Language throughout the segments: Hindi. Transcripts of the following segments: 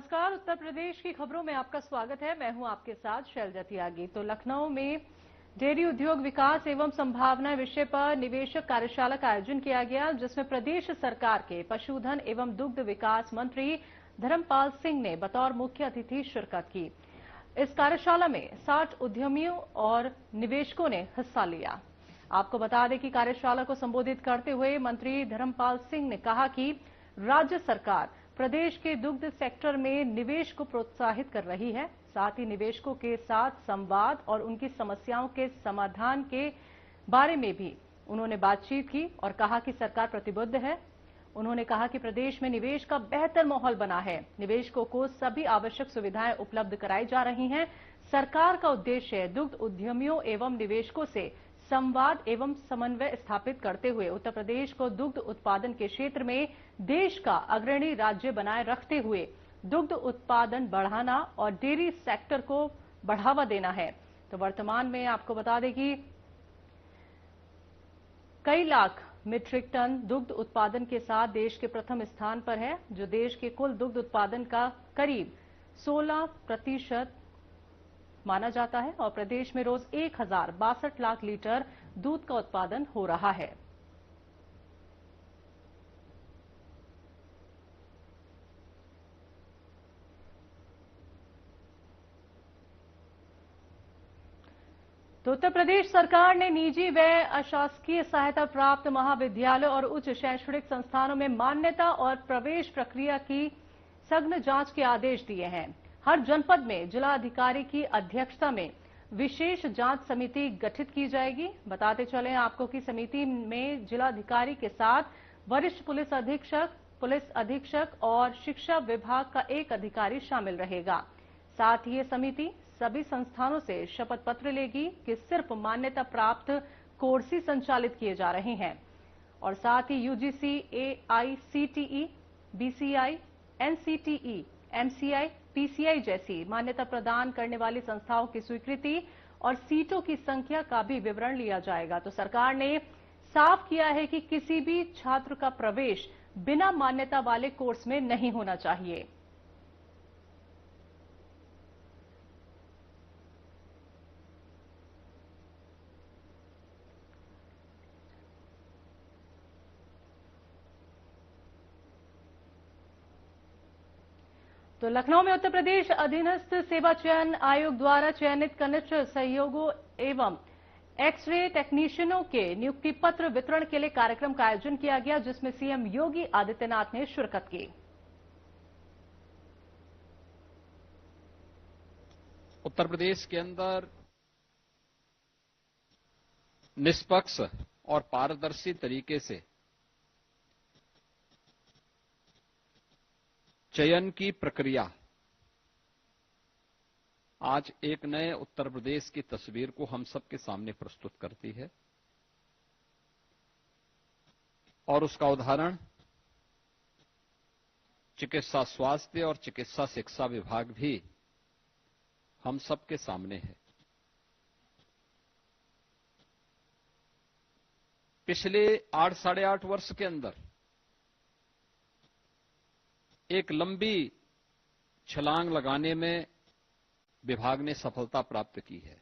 नमस्कार। उत्तर प्रदेश की खबरों में आपका स्वागत है। मैं हूं आपके साथ शैलजा त्यागी। तो लखनऊ में डेयरी उद्योग विकास एवं संभावनाएं विषय पर निवेशक कार्यशाला का आयोजन किया गया, जिसमें प्रदेश सरकार के पशुधन एवं दुग्ध विकास मंत्री धर्मपाल सिंह ने बतौर मुख्य अतिथि शिरकत की। इस कार्यशाला में 60 उद्यमियों और निवेशकों ने हिस्सा लिया। आपको बता दें कि कार्यशाला को संबोधित करते हुए मंत्री धर्मपाल सिंह ने कहा कि राज्य सरकार प्रदेश के दुग्ध सेक्टर में निवेश को प्रोत्साहित कर रही है। साथ ही निवेशकों के साथ संवाद और उनकी समस्याओं के समाधान के बारे में भी उन्होंने बातचीत की और कहा कि सरकार प्रतिबद्ध है। उन्होंने कहा कि प्रदेश में निवेश का बेहतर माहौल बना है। निवेशकों को सभी आवश्यक सुविधाएं उपलब्ध कराई जा रही हैं। सरकार का उद्देश्य दुग्ध उद्यमियों एवं निवेशकों से संवाद एवं समन्वय स्थापित करते हुए उत्तर प्रदेश को दुग्ध उत्पादन के क्षेत्र में देश का अग्रणी राज्य बनाए रखते हुए दुग्ध उत्पादन बढ़ाना और डेयरी सेक्टर को बढ़ावा देना है। तो वर्तमान में आपको बता दें कि कई लाख मीट्रिक टन दुग्ध उत्पादन के साथ देश के प्रथम स्थान पर है, जो देश के कुल दुग्ध उत्पादन का करीब 16% माना जाता है और प्रदेश में रोज 1062 लाख लीटर दूध का उत्पादन हो रहा है। तो उत्तर प्रदेश सरकार ने निजी व अशासकीय सहायता प्राप्त महाविद्यालय और उच्च शैक्षणिक संस्थानों में मान्यता और प्रवेश प्रक्रिया की सघन जांच के आदेश दिए हैं। हर जनपद में जिलाधिकारी की अध्यक्षता में विशेष जांच समिति गठित की जाएगी। बताते चले आपको कि समिति में जिलाधिकारी के साथ वरिष्ठ पुलिस अधीक्षक और शिक्षा विभाग का एक अधिकारी शामिल रहेगा। साथ ही ये समिति सभी संस्थानों से शपथ पत्र लेगी कि सिर्फ मान्यता प्राप्त कोर्स ही संचालित किए जा रहे हैं और साथ ही UGC, AICTE, BCI, NCTE, MCI, PCI जैसी मान्यता प्रदान करने वाली संस्थाओं की स्वीकृति और सीटों की संख्या का भी विवरण लिया जाएगा। तो सरकार ने साफ किया है कि किसी भी छात्र का प्रवेश बिना मान्यता वाले कोर्स में नहीं होना चाहिए। तो लखनऊ में उत्तर प्रदेश अधीनस्थ सेवा चयन आयोग द्वारा चयनित कनिष्ठ सहयोगों एवं एक्स-रे टेक्नीशियनों के नियुक्ति पत्र वितरण के लिए कार्यक्रम का आयोजन किया गया, जिसमें सीएम योगी आदित्यनाथ ने शिरकत की। उत्तर प्रदेश के अंदर निष्पक्ष और पारदर्शी तरीके से चयन की प्रक्रिया आज एक नए उत्तर प्रदेश की तस्वीर को हम सबके सामने प्रस्तुत करती है और उसका उदाहरण चिकित्सा स्वास्थ्य और चिकित्सा शिक्षा विभाग भी हम सबके सामने है। पिछले 8-8.5 वर्ष के अंदर एक लंबी छलांग लगाने में विभाग ने सफलता प्राप्त की है।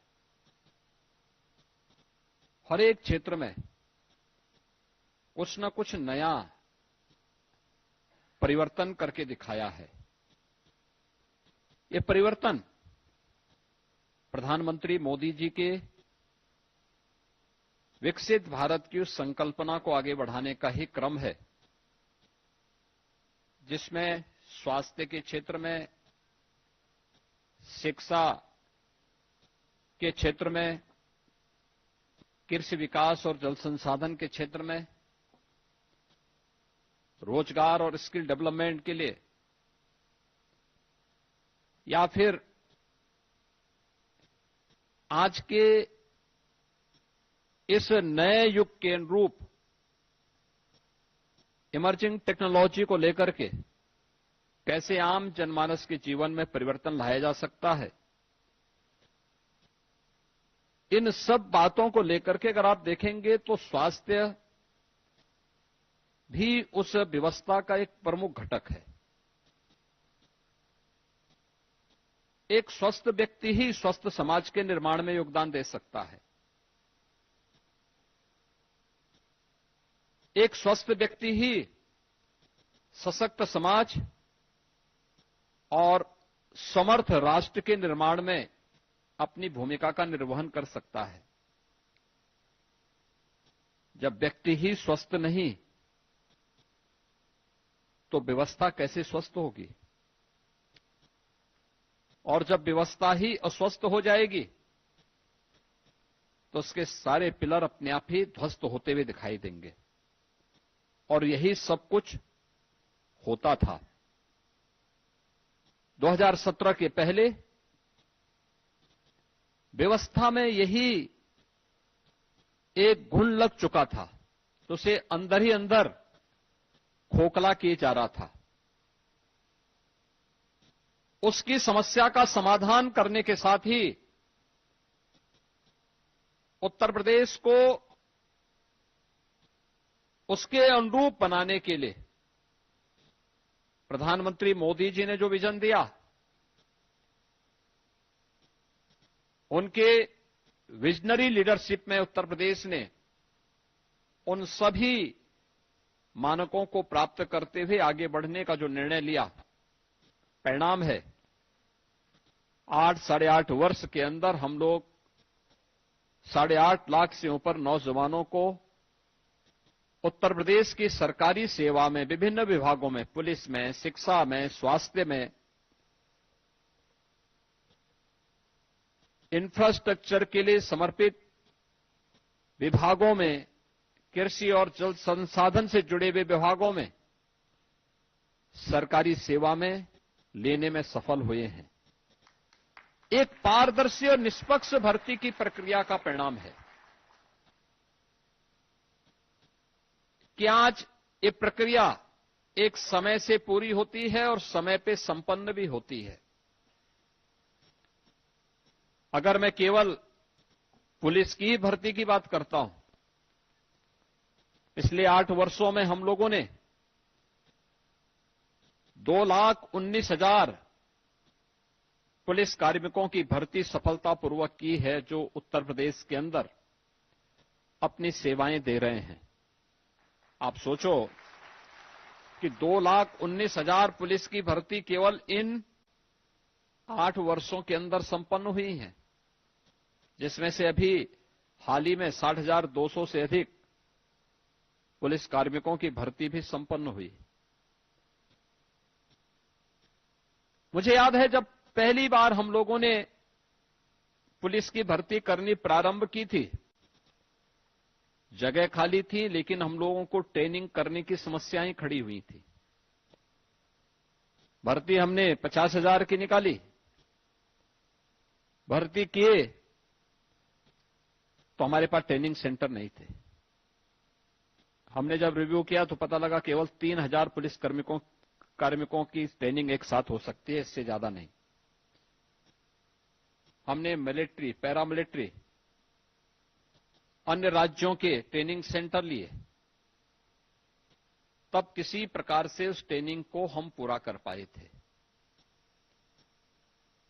हर एक क्षेत्र में कुछ न कुछ नया परिवर्तन करके दिखाया है। ये परिवर्तन प्रधानमंत्री मोदी जी के विकसित भारत की उस संकल्पना को आगे बढ़ाने का ही क्रम है, जिसमें स्वास्थ्य के क्षेत्र में, शिक्षा के क्षेत्र में, कृषि विकास और जल संसाधन के क्षेत्र में, रोजगार और स्किल डेवलपमेंट के लिए, या फिर आज के इस नए युग के अनुरूप इमर्जिंग टेक्नोलॉजी को लेकर के कैसे आम जनमानस के जीवन में परिवर्तन लाया जा सकता है, इन सब बातों को लेकर के अगर आप देखेंगे तो स्वास्थ्य भी उस व्यवस्था का एक प्रमुख घटक है। एक स्वस्थ व्यक्ति ही स्वस्थ समाज के निर्माण में योगदान दे सकता है। एक स्वस्थ व्यक्ति ही सशक्त समाज और समर्थ राष्ट्र के निर्माण में अपनी भूमिका का निर्वहन कर सकता है। जब व्यक्ति ही स्वस्थ नहीं तो व्यवस्था कैसे स्वस्थ होगी, और जब व्यवस्था ही अस्वस्थ हो जाएगी तो उसके सारे पिलर अपने आप ही ध्वस्त होते हुए दिखाई देंगे। और यही सब कुछ होता था। 2017 के पहले व्यवस्था में यही एक घुन लग चुका था, तो उसे अंदर ही अंदर खोखला किए जा रहा था। उसकी समस्या का समाधान करने के साथ ही उत्तर प्रदेश को उसके अनुरूप बनाने के लिए प्रधानमंत्री मोदी जी ने जो विजन दिया, उनके विजनरी लीडरशिप में उत्तर प्रदेश ने उन सभी मानकों को प्राप्त करते हुए आगे बढ़ने का जो निर्णय लिया, परिणाम है 8-8.5 वर्ष के अंदर हम लोग 8.5 लाख से ऊपर नौजवानों को उत्तर प्रदेश की सरकारी सेवा में विभिन्न विभागों में, पुलिस में, शिक्षा में, स्वास्थ्य में, इंफ्रास्ट्रक्चर के लिए समर्पित विभागों में, कृषि और जल संसाधन से जुड़े हुए विभागों में सरकारी सेवा में लेने में सफल हुए हैं। एक पारदर्शी और निष्पक्ष भर्ती की प्रक्रिया का परिणाम है कि आज ये प्रक्रिया एक समय से पूरी होती है और समय पे संपन्न भी होती है। अगर मैं केवल पुलिस की भर्ती की बात करता हूं, पिछले 8 वर्षों में हम लोगों ने 2,19,000 पुलिस कार्मिकों की भर्ती सफलतापूर्वक की है, जो उत्तर प्रदेश के अंदर अपनी सेवाएं दे रहे हैं। आप सोचो कि 2,19,000 पुलिस की भर्ती केवल इन 8 वर्षों के अंदर संपन्न हुई है, जिसमें से अभी हाल ही में 60,200 से अधिक पुलिस कार्मिकों की भर्ती भी संपन्न हुई। मुझे याद है जब पहली बार हम लोगों ने पुलिस की भर्ती करनी प्रारंभ की थी, जगह खाली थी, लेकिन हम लोगों को ट्रेनिंग करने की समस्याएं खड़ी हुई थी। भर्ती हमने 50,000 की निकाली, भर्ती किए तो हमारे पास ट्रेनिंग सेंटर नहीं थे। हमने जब रिव्यू किया तो पता लगा केवल 3,000 पुलिस कार्मिकों की ट्रेनिंग एक साथ हो सकती है, इससे ज्यादा नहीं। हमने मिलिट्री, पैरामिलिट्री, अन्य राज्यों के ट्रेनिंग सेंटर लिए, तब किसी प्रकार से उस ट्रेनिंग को हम पूरा कर पाए थे।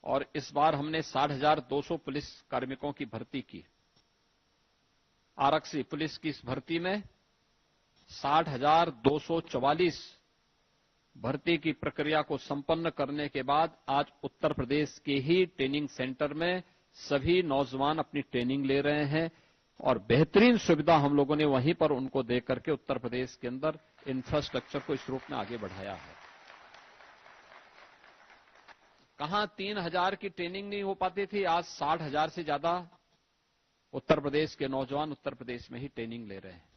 और इस बार हमने 60,200 पुलिस कार्मिकों की भर्ती की। आरक्षी पुलिस की इस भर्ती में 60,244 भर्ती की प्रक्रिया को संपन्न करने के बाद आज उत्तर प्रदेश के ही ट्रेनिंग सेंटर में सभी नौजवान अपनी ट्रेनिंग ले रहे हैं और बेहतरीन सुविधा हम लोगों ने वहीं पर उनको दे करके उत्तर प्रदेश के अंदर इंफ्रास्ट्रक्चर को इस रूप में आगे बढ़ाया है। कहां 3,000 की ट्रेनिंग नहीं हो पाती थी, आज 60,000 से ज्यादा उत्तर प्रदेश के नौजवान उत्तर प्रदेश में ही ट्रेनिंग ले रहे हैं।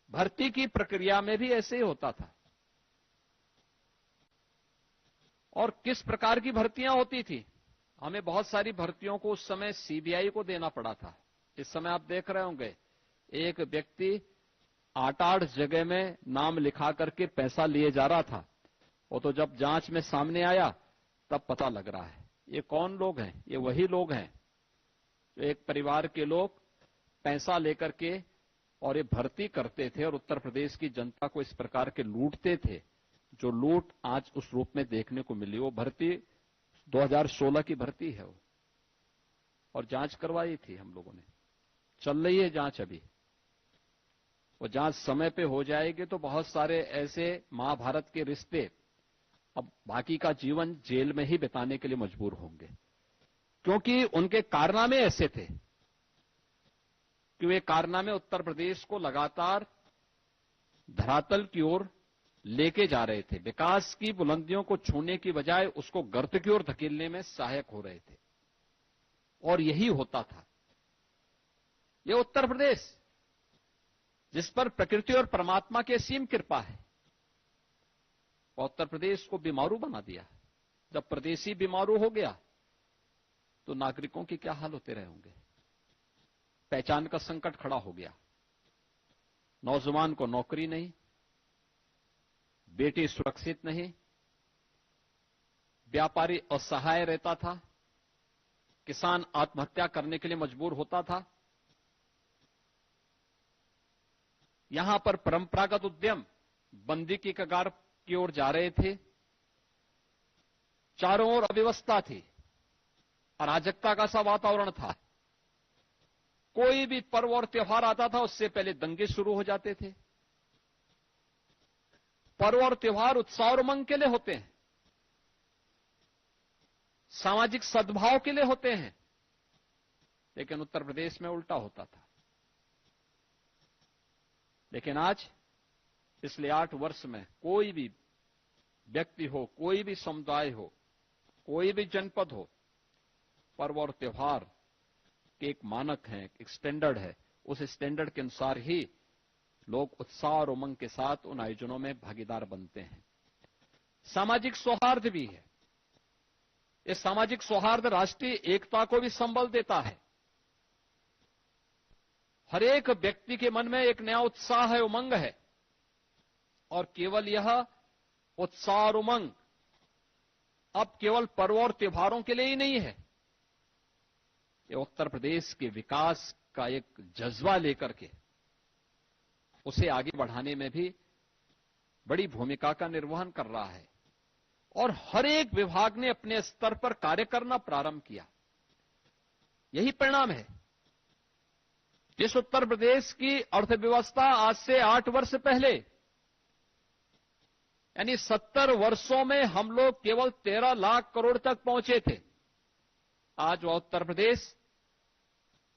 भर्ती की प्रक्रिया में भी ऐसे ही होता था। और किस प्रकार की भर्तियां होती थी? हमें बहुत सारी भर्तियों को उस समय सीबीआई को देना पड़ा था। इस समय आप देख रहे होंगे एक व्यक्ति 8-8 जगह में नाम लिखा करके पैसा लिए जा रहा था। वो तो जब जांच में सामने आया तब पता लग रहा है ये कौन लोग हैं। ये वही लोग हैं जो एक परिवार के लोग पैसा लेकर के और ये भर्ती करते थे और उत्तर प्रदेश की जनता को इस प्रकार के लूटते थे, जो लूट आज उस रूप में देखने को मिली। वो भर्ती 2016 की भर्ती है वो, और जांच करवाई थी हम लोगों ने। चल रही है जांच अभी। वो जांच समय पे हो जाएगी तो बहुत सारे ऐसे महाभारत के रिश्ते अब बाकी का जीवन जेल में ही बिताने के लिए मजबूर होंगे, क्योंकि उनके कारनामे ऐसे थे कि वे कारनामे उत्तर प्रदेश को लगातार धरातल की ओर लेके जा रहे थे। विकास की बुलंदियों को छूने की बजाय उसको गर्त की ओर धकेलने में सहायक हो रहे थे, और यही होता था। ये उत्तर प्रदेश जिस पर प्रकृति और परमात्मा की असीम कृपा है, और उत्तर प्रदेश को बीमारू बना दिया। जब प्रदेशी बीमारू हो गया तो नागरिकों की क्या हाल होते रहे होंगे। पहचान का संकट खड़ा हो गया। नौजवान को नौकरी नहीं, बेटी सुरक्षित नहीं, व्यापारी असहाय रहता था, किसान आत्महत्या करने के लिए मजबूर होता था। यहां पर परंपरागत उद्यम बंदी की कगार की ओर जा रहे थे। चारों ओर अव्यवस्था थी, अराजकता का सा वातावरण था। कोई भी पर्व और त्योहार आता था उससे पहले दंगे शुरू हो जाते थे। पर्व और त्योहार उत्साह और उमंग के लिए होते हैं, सामाजिक सद्भाव के लिए होते हैं, लेकिन उत्तर प्रदेश में उल्टा होता था। लेकिन आज पिछले 8 वर्ष में कोई भी व्यक्ति हो, कोई भी समुदाय हो, कोई भी जनपद हो, पर्व और त्योहार के एक मानक है, एक स्टैंडर्ड है। उस स्टैंडर्ड के अनुसार ही लोग उत्साह और उमंग के साथ उन आयोजनों में भागीदार बनते हैं। सामाजिक सौहार्द भी है। ये सामाजिक सौहार्द राष्ट्रीय एकता को भी संबल देता है। हर एक व्यक्ति के मन में एक नया उत्साह है, उमंग है, और केवल यह उत्साह और उमंग अब केवल पर्व और त्योहारों के लिए ही नहीं है। ये उत्तर प्रदेश के विकास का एक जज्बा लेकर के उसे आगे बढ़ाने में भी बड़ी भूमिका का निर्वहन कर रहा है, और हर एक विभाग ने अपने स्तर पर कार्य करना प्रारंभ किया। यही परिणाम है। जिस उत्तर प्रदेश की अर्थव्यवस्था आज से 8 वर्ष पहले, यानी 70 वर्षों में हम लोग केवल 13 लाख करोड़ तक पहुंचे थे, आज वह उत्तर प्रदेश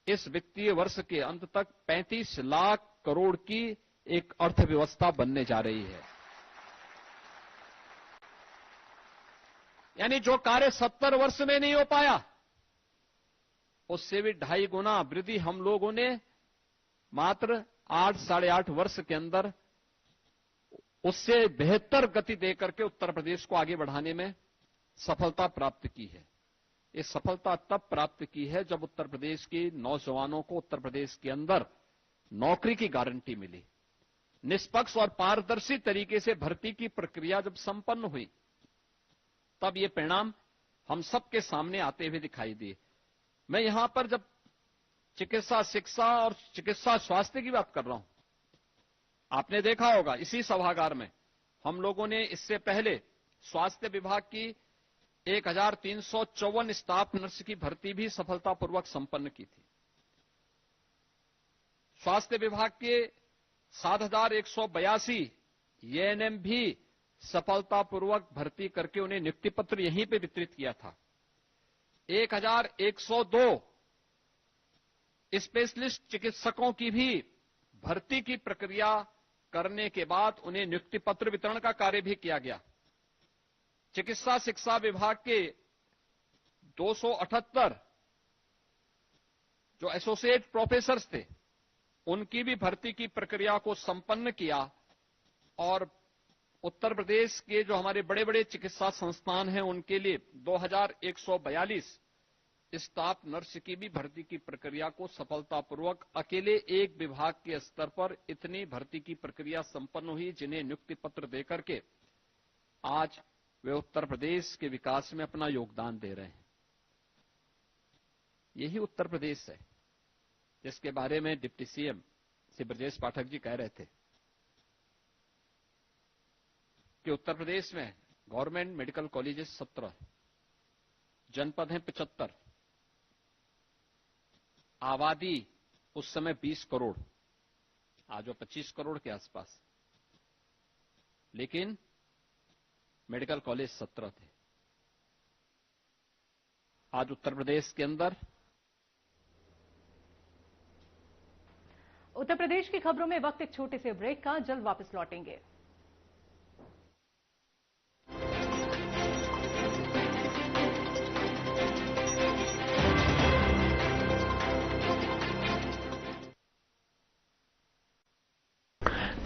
इस वित्तीय वर्ष के अंत तक 35 लाख करोड़ की एक अर्थव्यवस्था बनने जा रही है। यानी जो कार्य 70 वर्ष में नहीं हो पाया, उससे भी 2.5 गुना वृद्धि हम लोगों ने मात्र 8 साढ़े 8 वर्ष के अंदर उससे बेहतर गति देकर के उत्तर प्रदेश को आगे बढ़ाने में सफलता प्राप्त की है। ये सफलता तब प्राप्त की है जब उत्तर प्रदेश के नौजवानों को उत्तर प्रदेश के अंदर नौकरी की गारंटी मिली। निष्पक्ष और पारदर्शी तरीके से भर्ती की प्रक्रिया जब संपन्न हुई, तब ये परिणाम हम सबके सामने आते हुए दिखाई दिए। मैं यहां पर जब चिकित्सा शिक्षा और चिकित्सा स्वास्थ्य की बात कर रहा हूं, आपने देखा होगा इसी सभागार में हम लोगों ने इससे पहले स्वास्थ्य विभाग की 1354 स्टाफ नर्स की भर्ती भी सफलतापूर्वक संपन्न की थी। स्वास्थ्य विभाग के 7182 एएनएम भी सफलतापूर्वक भर्ती करके उन्हें नियुक्ति पत्र यहीं पे वितरित किया था। 1102 स्पेशलिस्ट चिकित्सकों की भी भर्ती की प्रक्रिया करने के बाद उन्हें नियुक्ति पत्र वितरण का कार्य भी किया गया। चिकित्सा शिक्षा विभाग के 278 जो एसोसिएट प्रोफेसर्स थे, उनकी भी भर्ती की प्रक्रिया को संपन्न किया, और उत्तर प्रदेश के जो हमारे बड़े बड़े चिकित्सा संस्थान हैं उनके लिए 2142 स्टाफ नर्स की भी भर्ती की प्रक्रिया को सफलतापूर्वक अकेले एक विभाग के स्तर पर इतनी भर्ती की प्रक्रिया संपन्न हुई, जिन्हें नियुक्ति पत्र देकर के आज वे उत्तर प्रदेश के विकास में अपना योगदान दे रहे हैं। यही उत्तर प्रदेश है जिसके बारे में डिप्टी सीएम श्री ब्रजेश पाठक जी कह रहे थे कि उत्तर प्रदेश में गवर्नमेंट मेडिकल कॉलेजेस 17, जनपद हैं 75, आबादी उस समय 20 करोड़, आज वो 25 करोड़ के आसपास, लेकिन मेडिकल कॉलेज 17 थे। आज उत्तर प्रदेश के अंदर उत्तर प्रदेश की खबरों में वक्त एक छोटे से ब्रेक का, जल्द वापस लौटेंगे।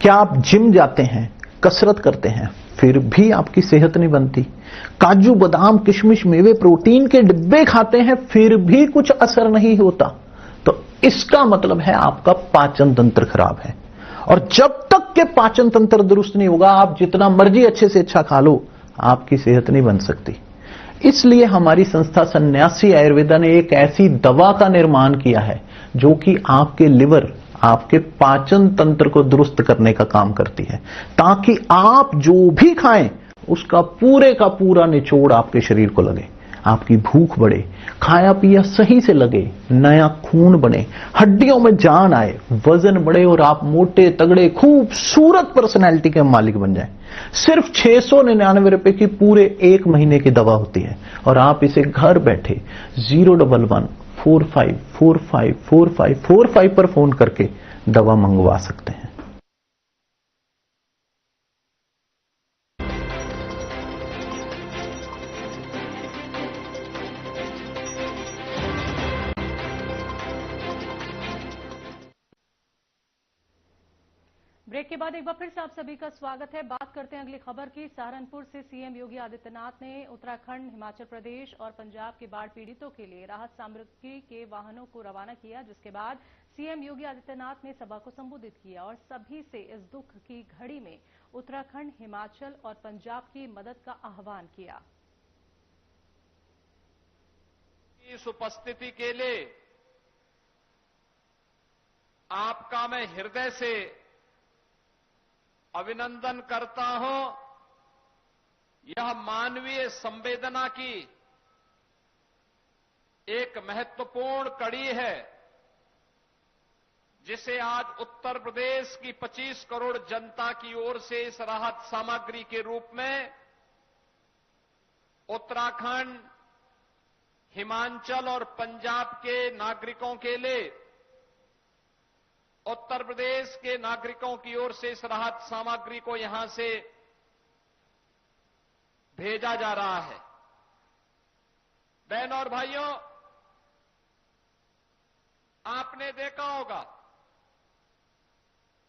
क्या आप जिम जाते हैं, कसरत करते हैं, फिर भी आपकी सेहत नहीं बनती? काजू बादाम किशमिश मेवे प्रोटीन के डिब्बे खाते हैं फिर भी कुछ असर नहीं होता? तो इसका मतलब है आपका पाचन तंत्र खराब है। और जब तक के पाचन तंत्र दुरुस्त नहीं होगा, आप जितना मर्जी अच्छे से अच्छा खा लो, आपकी सेहत नहीं बन सकती। इसलिए हमारी संस्था सन्यासी आयुर्वेदा ने एक ऐसी दवा का निर्माण किया है जो कि आपके लिवर, आपके पाचन तंत्र को दुरुस्त करने का काम करती है, ताकि आप जो भी खाएं उसका पूरे का पूरा निचोड़ आपके शरीर को लगे, आपकी भूख बढ़े, खाया पिया सही से लगे, नया खून बने, हड्डियों में जान आए, वजन बढ़े और आप मोटे तगड़े खूबसूरत पर्सनैलिटी के मालिक बन जाएं। सिर्फ 699 रुपए की पूरे 1 महीने की दवा होती है और आप इसे घर बैठे 011-45454545 पर फोन करके दवा मंगवा सकते हैं। ब्रेक के बाद एक बार फिर से आप सभी का स्वागत है। बात करते हैं अगली खबर की। सहारनपुर से सीएम योगी आदित्यनाथ ने उत्तराखंड, हिमाचल प्रदेश और पंजाब के बाढ़ पीड़ितों के लिए राहत सामग्री के वाहनों को रवाना किया, जिसके बाद सीएम योगी आदित्यनाथ ने सभा को संबोधित किया और सभी से इस दुख की घड़ी में उत्तराखंड, हिमाचल और पंजाब की मदद का आह्वान किया। इस उपस्थिति के लिए आपका मैं हृदय से अभिनंदन करता हूं। यह मानवीय संवेदना की एक महत्वपूर्ण कड़ी है, जिसे आज उत्तर प्रदेश की 25 करोड़ जनता की ओर से इस राहत सामग्री के रूप में उत्तराखंड, हिमाचल और पंजाब के नागरिकों के लिए, उत्तर प्रदेश के नागरिकों की ओर से इस राहत सामग्री को यहां से भेजा जा रहा है। बहनों और भाइयों, आपने देखा होगा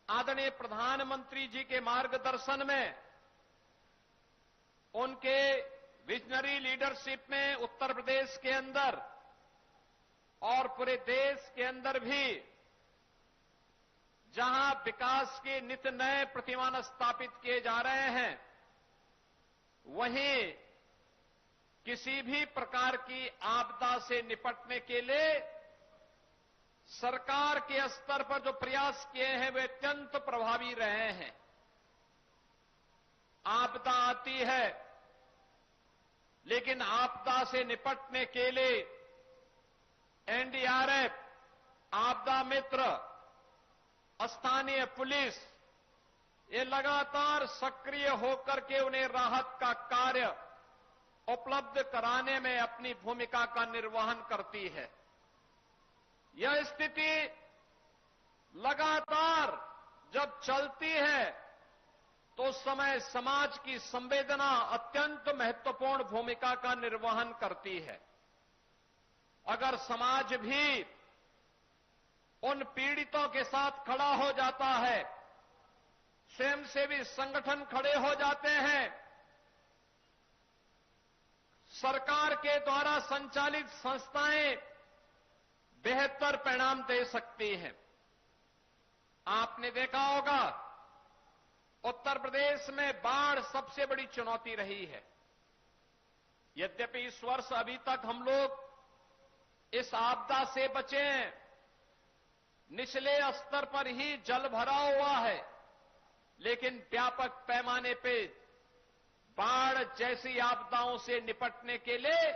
आदरणीय प्रधानमंत्री जी के मार्गदर्शन में, उनके विजनरी लीडरशिप में उत्तर प्रदेश के अंदर और पूरे देश के अंदर भी जहां विकास के नित्य नए प्रतिमान स्थापित किए जा रहे हैं, वहीं किसी भी प्रकार की आपदा से निपटने के लिए सरकार के स्तर पर जो प्रयास किए हैं वे अत्यंत प्रभावी रहे हैं। आपदा आती है, लेकिन आपदा से निपटने के लिए एनडीआरएफ, आपदा मित्र, स्थानीय पुलिस, ये लगातार सक्रिय होकर के उन्हें राहत का कार्य उपलब्ध कराने में अपनी भूमिका का निर्वहन करती है। यह स्थिति लगातार जब चलती है तो उस समय समाज की संवेदना अत्यंत महत्वपूर्ण भूमिका का निर्वहन करती है। अगर समाज भी उन पीड़ितों के साथ खड़ा हो जाता है, स्वयंसेवी संगठन खड़े हो जाते हैं, सरकार के द्वारा संचालित संस्थाएं बेहतर परिणाम दे सकती हैं। आपने देखा होगा उत्तर प्रदेश में बाढ़ सबसे बड़ी चुनौती रही है। यद्यपि इस वर्ष अभी तक हम लोग इस आपदा से बचे हैं, निचले स्तर पर ही जल भरा हुआ है, लेकिन व्यापक पैमाने पे बाढ़ जैसी आपदाओं से निपटने के लिए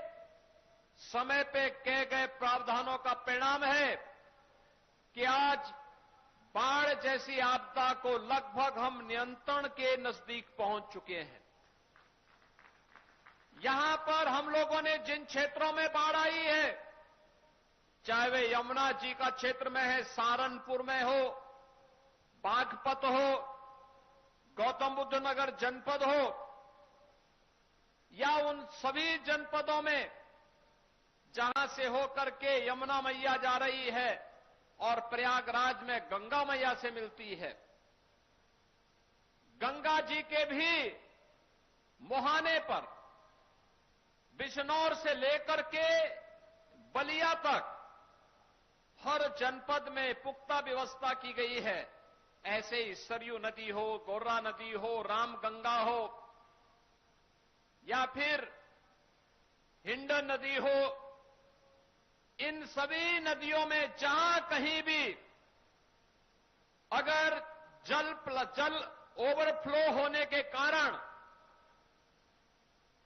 समय पे किए गए प्रावधानों का परिणाम है कि आज बाढ़ जैसी आपदा को लगभग हम नियंत्रण के नजदीक पहुंच चुके हैं। यहां पर हम लोगों ने जिन क्षेत्रों में बाढ़ आई है, चाहे वे यमुना जी का क्षेत्र में है, सहारनपुर में हो, बागपत हो, गौतम बुद्ध नगर जनपद हो, या उन सभी जनपदों में जहां से होकर के यमुना मैया जा रही है और प्रयागराज में गंगा मैया से मिलती है। गंगा जी के भी मुहाने पर बिजनौर से लेकर के बलिया तक हर जनपद में पुख्ता व्यवस्था की गई है। ऐसे ही सरयू नदी हो, गोर्रा नदी हो, रामगंगा हो, या फिर हिंडन नदी हो, इन सभी नदियों में जहां कहीं भी अगर जल ओवरफ्लो होने के कारण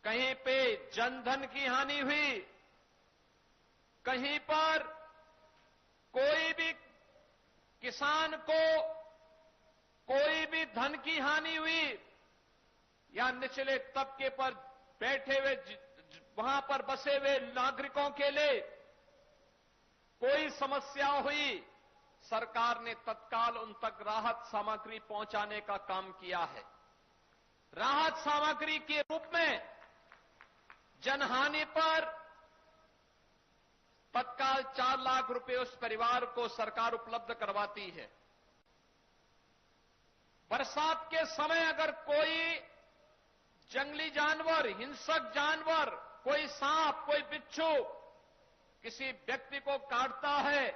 कहीं पे जनधन की हानि हुई, कहीं पर कोई भी किसान को कोई भी धन की हानि हुई, या निचले तबके पर बैठे हुए वहां पर बसे हुए नागरिकों के लिए कोई समस्या हुई, सरकार ने तत्काल उन तक राहत सामग्री पहुंचाने का काम किया है। राहत सामग्री के रूप में जनहानि पर तत्काल 4 लाख रुपए उस परिवार को सरकार उपलब्ध करवाती है। बरसात के समय अगर कोई जंगली जानवर, हिंसक जानवर, कोई सांप, कोई बिच्छू किसी व्यक्ति को काटता है,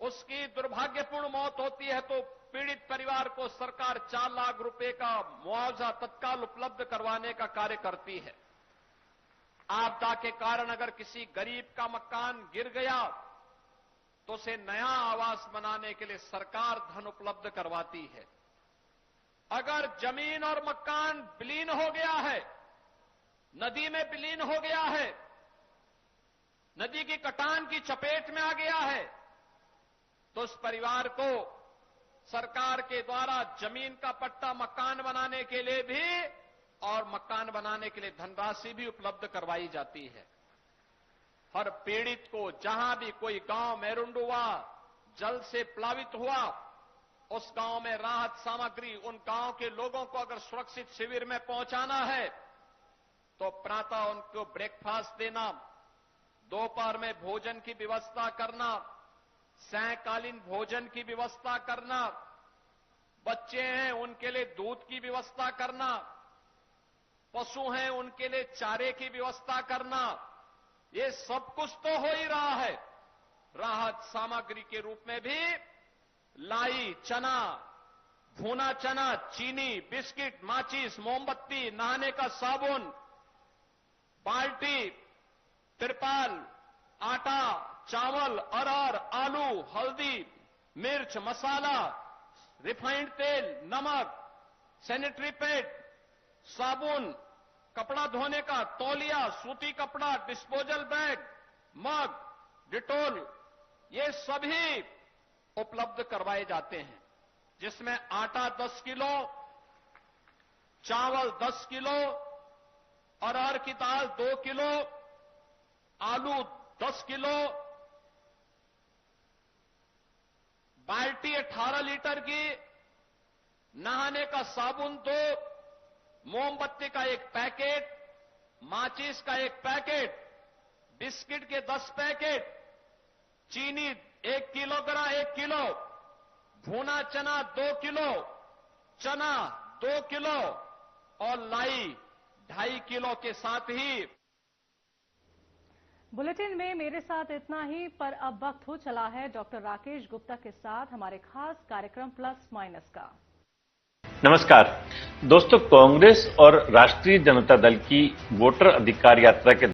उसकी दुर्भाग्यपूर्ण मौत होती है, तो पीड़ित परिवार को सरकार 4 लाख रुपए का मुआवजा तत्काल उपलब्ध करवाने का कार्य करती है। आपदा के कारण अगर किसी गरीब का मकान गिर गया तो उसे नया आवास बनाने के लिए सरकार धन उपलब्ध करवाती है। अगर जमीन और मकान विलीन हो गया है, नदी में विलीन हो गया है, नदी की कटान की चपेट में आ गया है, तो उस परिवार को सरकार के द्वारा जमीन का पट्टा मकान बनाने के लिए भी और मकान बनाने के लिए धनराशि भी उपलब्ध करवाई जाती है। हर पीड़ित को जहां भी कोई गांव मेरुंड हुआ, जल से प्लावित हुआ, उस गांव में राहत सामग्री, उन गांव के लोगों को अगर सुरक्षित शिविर में पहुंचाना है तो प्रातः उनको ब्रेकफास्ट देना, दोपहर में भोजन की व्यवस्था करना, सायंकालीन भोजन की व्यवस्था करना, बच्चे हैं उनके लिए दूध की व्यवस्था करना, पशु हैं उनके लिए चारे की व्यवस्था करना, ये सब कुछ तो हो ही रहा है। राहत सामग्री के रूप में भी लाई, चना, भुना चना, चीनी, बिस्किट, माचिस, मोमबत्ती, नहाने का साबुन, बाल्टी, तिरपाल, आटा, चावल, अरहर, आलू, हल्दी, मिर्च, मसाला, रिफाइंड तेल, नमक, सैनिटरी पैड, साबुन, कपड़ा धोने का तौलिया, सूती कपड़ा, डिस्पोजल बैग, मग, डिटोल, ये सभी उपलब्ध करवाए जाते हैं, जिसमें आटा 10 किलो, चावल 10 किलो, अरहर की दाल 2 किलो, आलू 10 किलो, बाल्टी 18 लीटर की, नहाने का साबुन 2, मोमबत्ती का 1 पैकेट, माचिस का 1 पैकेट, बिस्किट के 10 पैकेट, चीनी 1 किलोग्राम 1 किलो, भुना चना 2 किलो, चना 2 किलो और लाई 2.5 किलो के साथ ही। बुलेटिन में मेरे साथ इतना ही, पर अब वक्त हो चला है डॉक्टर राकेश गुप्ता के साथ हमारे खास कार्यक्रम प्लस माइनस का। नमस्कार दोस्तों, कांग्रेस और राष्ट्रीय जनता दल की वोटर अधिकार यात्रा के